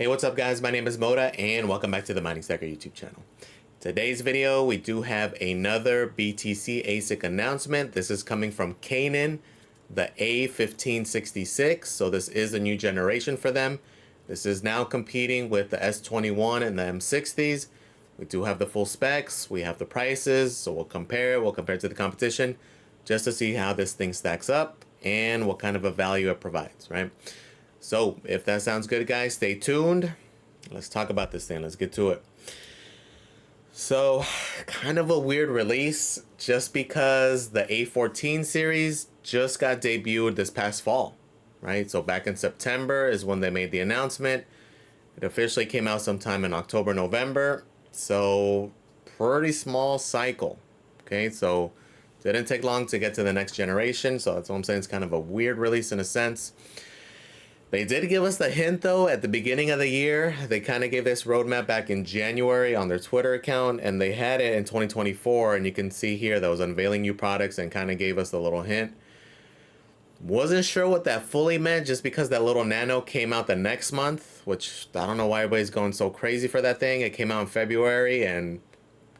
Hey, what's up guys? My name is Moda and welcome back to the Mining Stacker YouTube channel. Today's video, we do have another BTC ASIC announcement. This is coming from Canaan, the A1566. So this is a new generation for them. This is now competing with the S21 and the M60s. We do have the full specs, we have the prices, so we'll compare to the competition just to see how this thing stacks up and what kind of a value it provides, right? So if that sounds good, guys, stay tuned. Let's talk about this thing. Let's get to it. So kind of a weird release just because the A14 series just got debuted this past fall, right? So back in September is when they made the announcement. It officially came out sometime in October, November. So pretty small cycle. Okay, so didn't take long to get to the next generation. So that's what I'm saying. It's kind of a weird release in a sense. They did give us the hint though at the beginning of the year. They kind of gave this roadmap back in January on their Twitter account, and they had it in 2024, and you can see here that was unveiling new products and kind of gave us a little hint. Wasn't sure what that fully meant just because that little nano came out the next month, which I don't know why everybody's going so crazy for that thing. It came out in February and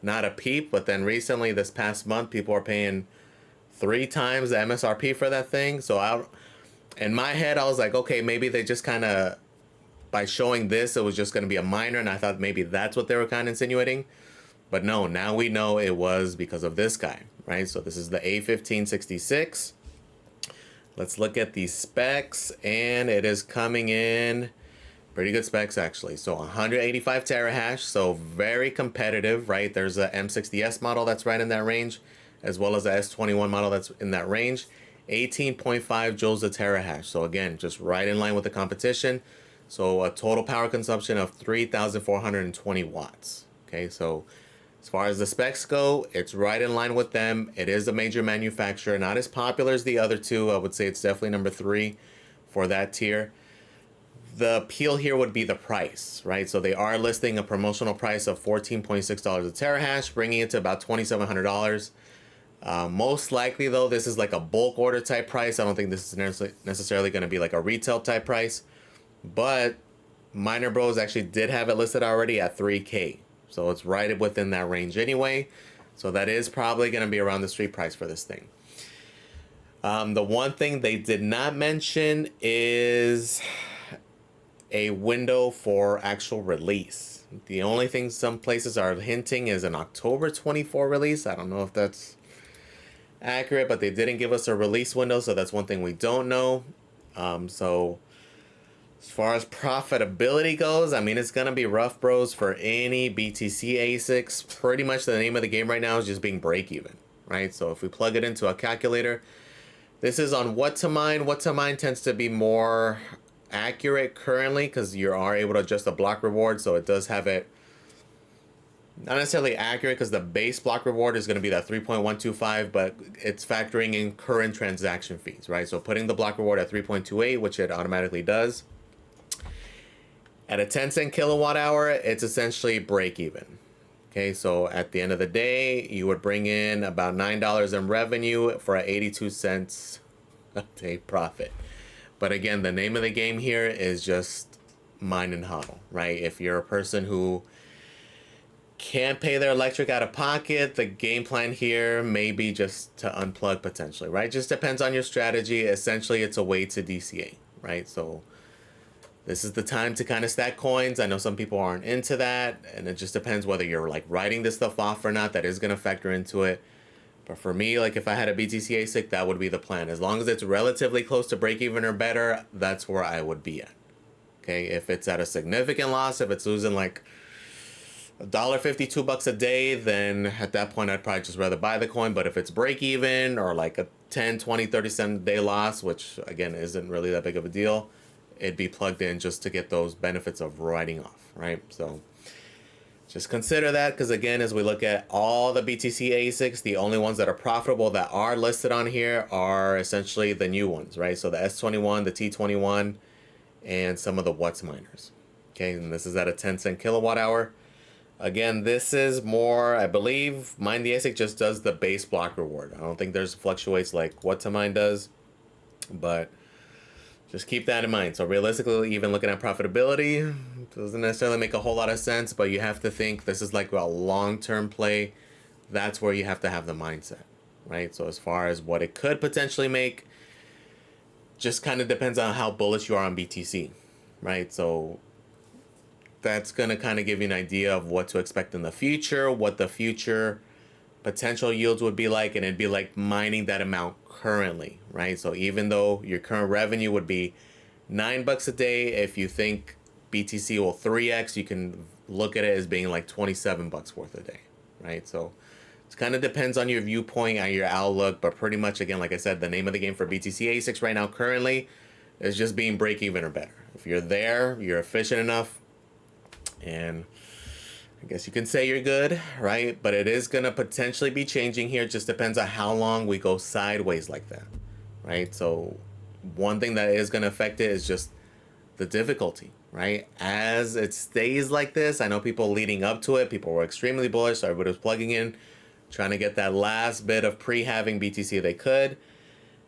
not a peep, but then recently this past month people are paying 3 times the MSRP for that thing. So in my head, I was like, okay, maybe they just kind of, by showing this, it was just going to be a minor, and I thought maybe that's what they were kind of insinuating. But no, now we know it was because of this guy, right? So this is the A1566. Let's look at the specs, and it is coming in pretty good specs, actually. So 185 terahash, so very competitive, right? There's a M60S model that's right in that range, as well as the S21 model that's in that range. 18.5 joules a terahash. So again, just right in line with the competition. So a total power consumption of 3,420 watts. Okay, so as far as the specs go, it's right in line with them. It is a major manufacturer, not as popular as the other two. I would say it's definitely number 3 for that tier. The appeal here would be the price, right? So they are listing a promotional price of $14.6 a terahash, bringing it to about $2,700. Most likely though, this is like a bulk order type price. I don't think this is necessarily going to be like a retail type price, but Miner Bros actually did have it listed already at 3K. So it's right within that range anyway. So that is probably going to be around the street price for this thing. The one thing they did not mention is a window for actual release. The only thing some places are hinting is an October 24 release. I don't know if that's accurate, but they didn't give us a release window, so that's one thing we don't know. So as far as profitability goes, I mean, it's gonna be rough, bros, for any BTC ASICs. Pretty much the name of the game right now is just being break even, right? So if we plug it into a calculator, this is on what to mine. What to mine tends to be more accurate currently because you are able to adjust the block reward, so it does have it not necessarily accurate because the base block reward is going to be that 3.125, but it's factoring in current transaction fees, right? So putting the block reward at 3.28, which it automatically does. At a 10-cent kilowatt hour, it's essentially break even. Okay, so at the end of the day, you would bring in about $9 in revenue for an 82 cents a day profit. But again, the name of the game here is just mine and hodl, right? If you're a person who can't pay their electric out of pocket, the game plan here may be just to unplug potentially, right? Just depends on your strategy. Essentially, it's a way to DCA, right? So this is the time to kind of stack coins. I know some people aren't into that, and it just depends whether you're like writing this stuff off or not. That is going to factor into it. But for me, like if I had a BTC ASIC, that would be the plan. As long as it's relatively close to break even or better, that's where I would be at. Okay, if it's at a significant loss, if it's losing like $1.50, $2 a day, then at that point I'd probably just rather buy the coin. But if it's break even or like a 10, 20, 30 cent a day loss, which again isn't really that big of a deal, it'd be plugged in just to get those benefits of writing off, right? So just consider that, because again, as we look at all the BTC ASICs, the only ones that are profitable that are listed on here are essentially the new ones, right? So the S21, the T21, and some of the What's miners. Okay, and this is at a 10-cent kilowatt hour. Again, this is more, I believe, Mine the ASIC just does the base block reward. I don't think there's fluctuates like What to Mine does, but just keep that in mind. So realistically, even looking at profitability, doesn't necessarily make a whole lot of sense, but you have to think this is like a long-term play. That's where you have to have the mindset, right? So as far as what it could potentially make, just kind of depends on how bullish you are on BTC, right? So that's going to kind of give you an idea of what to expect in the future, what the future potential yields would be like, and it'd be like mining that amount currently, right? So even though your current revenue would be $9 a day, if you think BTC will 3x, you can look at it as being like $27 worth a day, right? So it kind of depends on your viewpoint, on your outlook, but pretty much, again, like I said, the name of the game for BTC ASICs right now currently is just being break even or better. If you're there, you're efficient enough, and I guess you can say you're good, right? But it is going to potentially be changing here. It just depends on how long we go sideways like that, right? So one thing that is going to affect it is just the difficulty, right? As it stays like this, I know people leading up to it, people were extremely bullish, so everybody was plugging in, trying to get that last bit of pre-halving BTC they could.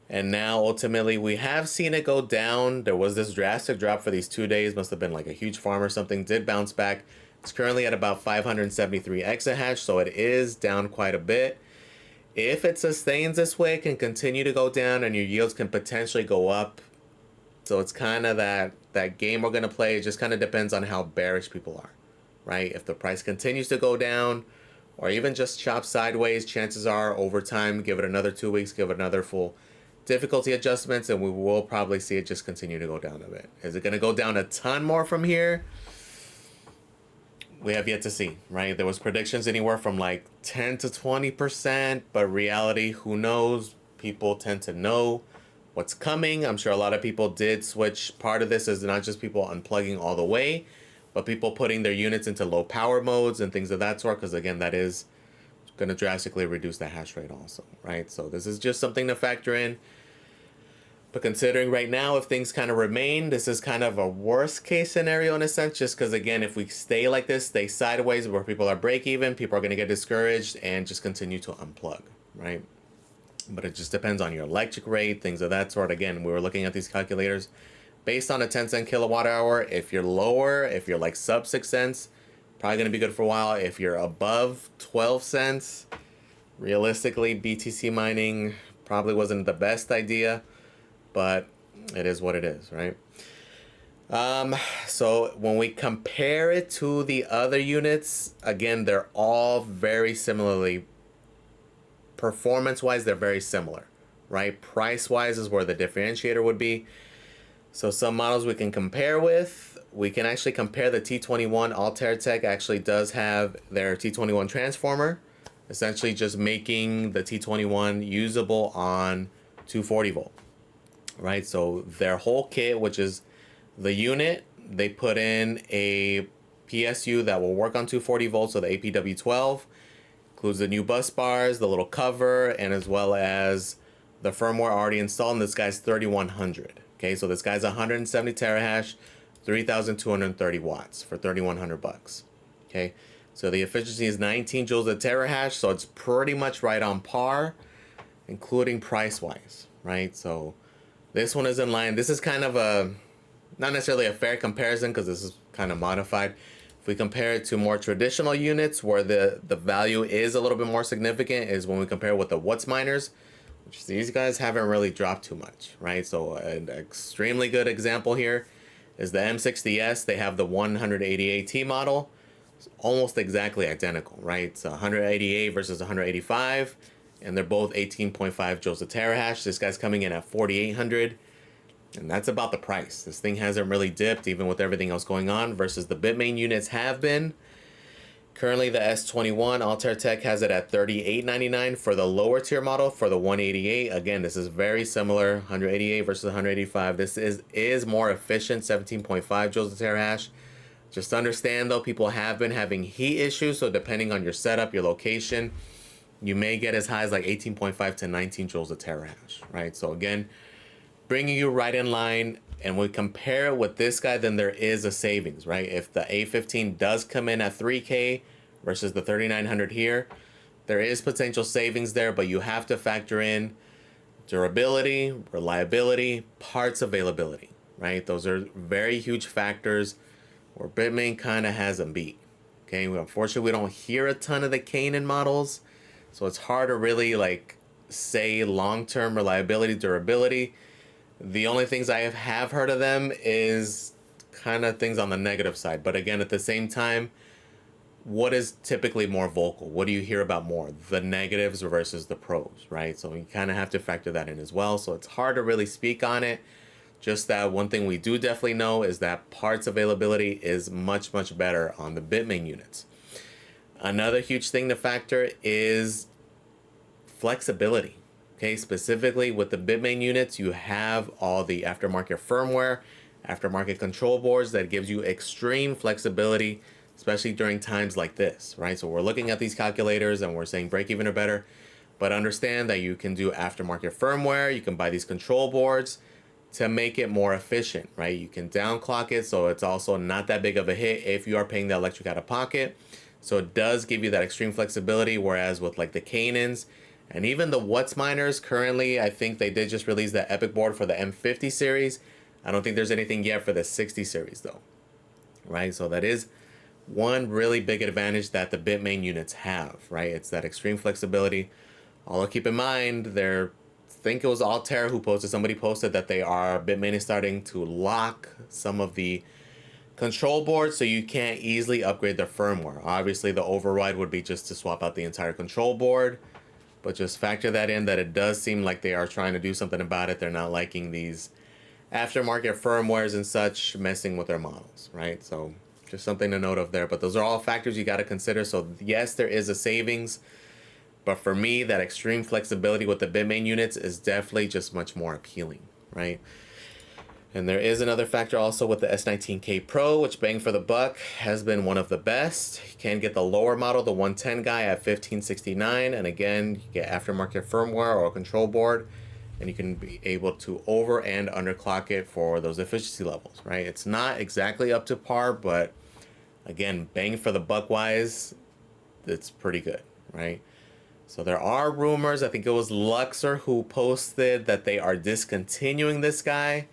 And now ultimately we have seen it go down. There was this drastic drop for these 2 days, must have been like a huge farm or something, did bounce back. It's currently at about 573 exahash, so it is down quite a bit. If it sustains this way, it can continue to go down and your yields can potentially go up. So it's kind of that game we're going to play. It just kind of depends on how bearish people are, right? If the price continues to go down or even just chop sideways, chances are over time, give it another 2 weeks, give it another full difficulty adjustments, and we will probably see it just continue to go down a bit. Is it going to go down a ton more from here? We have yet to see, right? There was predictions anywhere from like 10 to 20%, but reality, who knows? People tend to know what's coming. I'm sure a lot of people did switch. Part of this is not just people unplugging all the way, but people putting their units into low power modes and things of that sort, because again, that is going to drastically reduce the hash rate also, right? So this is just something to factor in. But considering right now, if things kind of remain, this is kind of a worst case scenario in a sense, just because again, if we stay like this, stay sideways where people are break even, people are going to get discouraged and just continue to unplug, right? But it just depends on your electric rate, things of that sort. Again, we were looking at these calculators based on a 10-cent kilowatt hour. If you're lower, if you're like sub 6 cents, probably going to be good for a while. If you're above 12 cents, realistically, BTC mining probably wasn't the best idea, but it is what it is, right? So when we compare it to the other units, again, they're all very similarly, performance-wise, they're very similar, right? Price-wise is where the differentiator would be. So some models we can compare with, we can actually compare the T21. Altair Tech actually does have their T21 transformer, essentially just making the T21 usable on 240 volt. Right, so their whole kit, which is the unit, they put in a PSU that will work on 240 volts, so the APW12, includes the new bus bars, the little cover, and as well as the firmware already installed, and this guy's 3100. Okay, so this guy's 170 terahash, 3,230 watts for 3,100 bucks. Okay, so the efficiency is 19 joules a terahash, so it's pretty much right on par, including price-wise, right? So this one is in line. This is kind of a, not necessarily a fair comparison because this is kind of modified. If we compare it to more traditional units where the value is a little bit more significant is when we compare with the WhatsMiners, which these guys haven't really dropped too much, right? So an extremely good example here is the M60S. They have the 188T model. It's almost exactly identical, right? It's 188 versus 185. And they're both 18.5 joules a terahash. This guy's coming in at 4,800. And that's about the price. This thing hasn't really dipped even with everything else going on versus the Bitmain units have been. Currently the S21, Altair Tech has it at $38.99 for the lower tier model. For the 188, again, this is very similar, 188 versus 185. This is more efficient, 17.5 joules a terahash. Just understand though, people have been having heat issues. So depending on your setup, your location, you may get as high as like 18.5 to 19 joules a terahash, right? So again, bringing you right in line, and we compare it with this guy, then there is a savings, right? If the A15 does come in at 3K versus the 3,900 here, there is potential savings there, but you have to factor in durability, reliability, parts availability, right? Those are very huge factors where Bitmain kind of has them beat. Okay, unfortunately, we don't hear a ton of the Canaan models, so it's hard to really like say long-term reliability, durability. The only things I have heard of them is kind of things on the negative side. But again, at the same time, what is typically more vocal? What do you hear about more? The negatives versus the pros, right? So you kind of have to factor that in as well. So it's hard to really speak on it. Just that one thing we do definitely know is that parts availability is much, much better on the Bitmain units. Another huge thing to factor is flexibility. Okay, specifically with the Bitmain units, you have all the aftermarket firmware, aftermarket control boards that gives you extreme flexibility, especially during times like this, right? So we're looking at these calculators and we're saying break even or better, but understand that you can do aftermarket firmware, you can buy these control boards to make it more efficient, right? You can downclock it so it's also not that big of a hit if you are paying the electric out of pocket. So it does give you that extreme flexibility, whereas with like the Canaans and even the What's miners currently, I think they did just release the Epic board for the M50 series. I don't think there's anything yet for the 60 series though, right? So that is one really big advantage that the Bitmain units have, right? It's that extreme flexibility. Although keep in mind, I think it was Altair who posted, somebody posted that Bitmain is starting to lock some of the control boards so you can't easily upgrade the firmware. Obviously the override would be just to swap out the entire control board, but just factor that in, that it does seem like they are trying to do something about it. They're not liking these aftermarket firmwares and such messing with their models, right? So just something to note of there. But those are all factors you got to consider. So yes, there is a savings, but for me, that extreme flexibility with the Bitmain units is definitely just much more appealing, right? And there is another factor also with the S19K Pro, which bang for the buck has been one of the best. You can get the lower model, the 110 guy at $1569, and again, you get aftermarket firmware or a control board, and you can be able to over and underclock it for those efficiency levels, right? It's not exactly up to par, but again, bang for the buck wise, it's pretty good, right? So there are rumors, I think it was Luxor who posted that they are discontinuing this guy.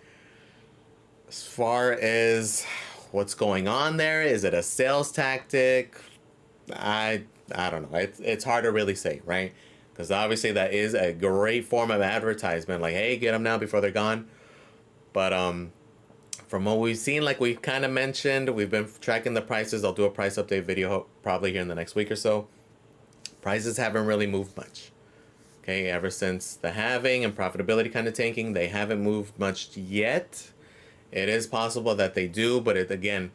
As far as what's going on there, is it a sales tactic? I don't know. It's hard to really say, right? Because obviously that is a great form of advertisement. Like, hey, get them now before they're gone. But from what we've seen, like we've kind of mentioned, we've been tracking the prices. I'll do a price update video probably here in the next week or so. Prices haven't really moved much. Okay, ever since the halving and profitability kind of tanking, they haven't moved much yet. It is possible that they do, but again,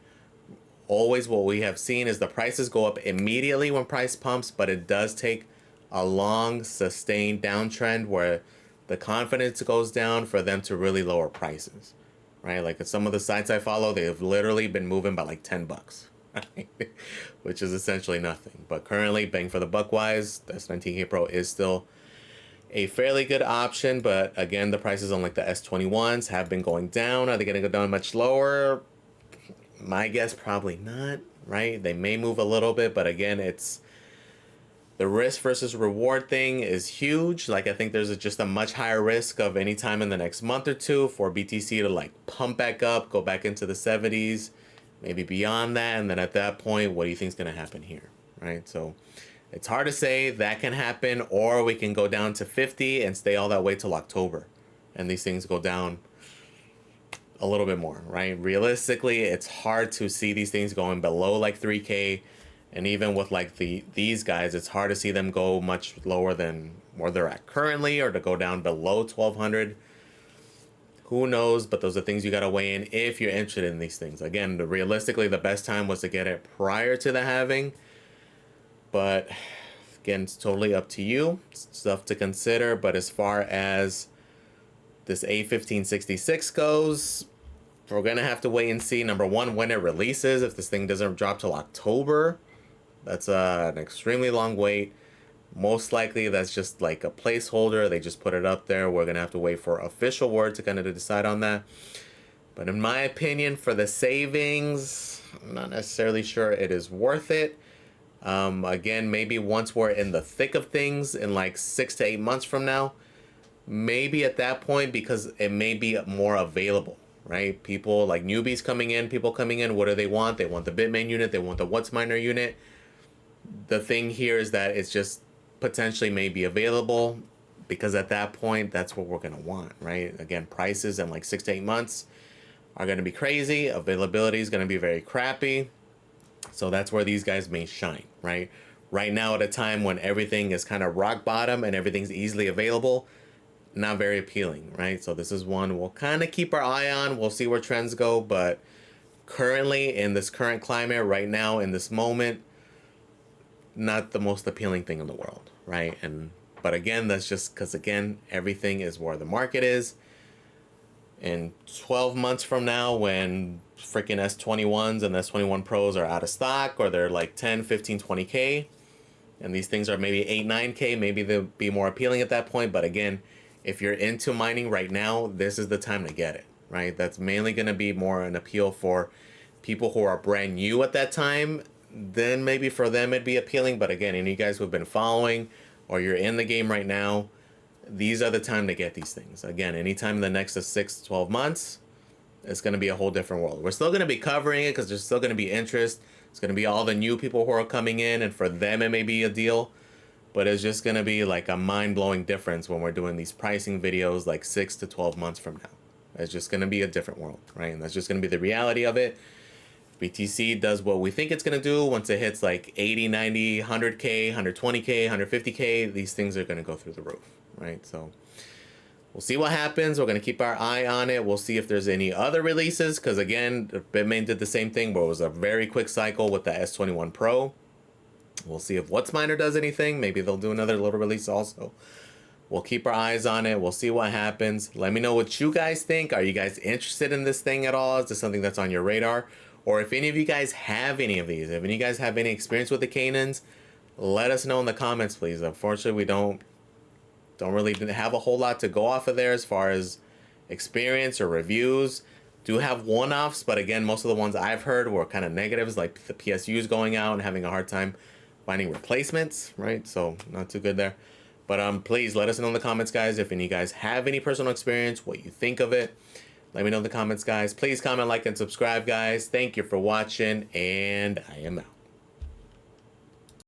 always what we have seen is the prices go up immediately when price pumps, but it does take a long, sustained downtrend where the confidence goes down for them to really lower prices, right? Like at some of the sites I follow, they've literally been moving by like $10, right? Which is essentially nothing. But currently, bang for the buck wise, the S19K Pro is still a fairly good option, but again, the prices on like the S21s have been going down. Are they going to go down much lower? My guess, probably not, right? They may move a little bit, but again, it's the risk versus reward thing is huge. Like I think there's just a much higher risk of any time in the next month or two for BTC to like pump back up, go back into the 70s, maybe beyond that. And then at that point, what do you think is going to happen here, right? So it's hard to say. That can happen, or we can go down to 50 and stay all that way till October, and these things go down a little bit more, right? Realistically, it's hard to see these things going below like 3K, and even with like these guys, it's hard to see them go much lower than where they're at currently, or to go down below 1200. Who knows? But those are things you got to weigh in if you're interested in these things. Again, realistically, the best time was to get it prior to the halving. But again, it's totally up to you. It's stuff to consider. But as far as this A1566 goes, we're going to have to wait and see, number one, when it releases. If this thing doesn't drop till October, that's an extremely long wait. Most likely that's just like a placeholder. They just put it up there. We're going to have to wait for official word to kind of decide on that. But in my opinion, for the savings, I'm not necessarily sure it is worth it. Again, maybe once we're in the thick of things in like 6 to 8 months from now, maybe at that point, because it may be more available, right? People like newbies coming in, people coming in, what do they want? They want the Bitmain unit, they want the What's Miner unit. The thing here is that it's just potentially may be available, because at that point, that's what we're going to want, right? Again, prices in like 6 to 8 months are going to be crazy. Availability is going to be very crappy. So that's where these guys may shine, right? Right now, at a time when everything is kind of rock bottom and everything's easily available, not very appealing, right? So this is one we'll kind of keep our eye on. We'll see where trends go. But currently, in this current climate, right now, in this moment, not the most appealing thing in the world, right? But again, that's just because, again, everything is where the market is. In 12 months from now, when freaking S21s and S21 Pros are out of stock, or they're like 10, 15, 20K, and these things are maybe 8, 9K, maybe they'll be more appealing at that point. But again, if you're into mining right now, this is the time to get it, right? That's mainly going to be more an appeal for people who are brand new at that time. Then maybe for them it'd be appealing. But again, any of you guys who've been following or you're in the game right now, these are the time to get these things. Again, anytime in the next 6 to 12 months, it's going to be a whole different world. We're still going to be covering it because there's still going to be interest. It's going to be all the new people who are coming in, and for them it may be a deal. But it's just going to be like a mind-blowing difference when we're doing these pricing videos like 6 to 12 months from now. It's just going to be a different world, right? And that's just going to be the reality of it. BTC does what we think it's going to do. Once it hits like 80, 90, 100K, 120K, 150K, these things are going to go through the roof, right? So we'll see what happens. We're going to keep our eye on it. We'll see if there's any other releases, because again, Bitmain did the same thing, but it was a very quick cycle with the S21 Pro. We'll see if What's Miner does anything. Maybe they'll do another little release also. We'll keep our eyes on it. We'll see what happens. Let me know what you guys think. Are you guys interested in this thing at all? Is this something that's on your radar? Or if any of you guys have any of these, if any of you guys have any experience with the Canaans, let us know in the comments, please. Unfortunately, we don't really have a whole lot to go off of there as far as experience or reviews. Do have one-offs, but again, most of the ones I've heard were kind of negatives, like the PSUs going out and having a hard time finding replacements, right? So not too good there. But please let us know in the comments, guys, if any of you guys have any personal experience, what you think of it. Let me know in the comments, guys. Please comment, like, and subscribe, guys. Thank you for watching, and I am out.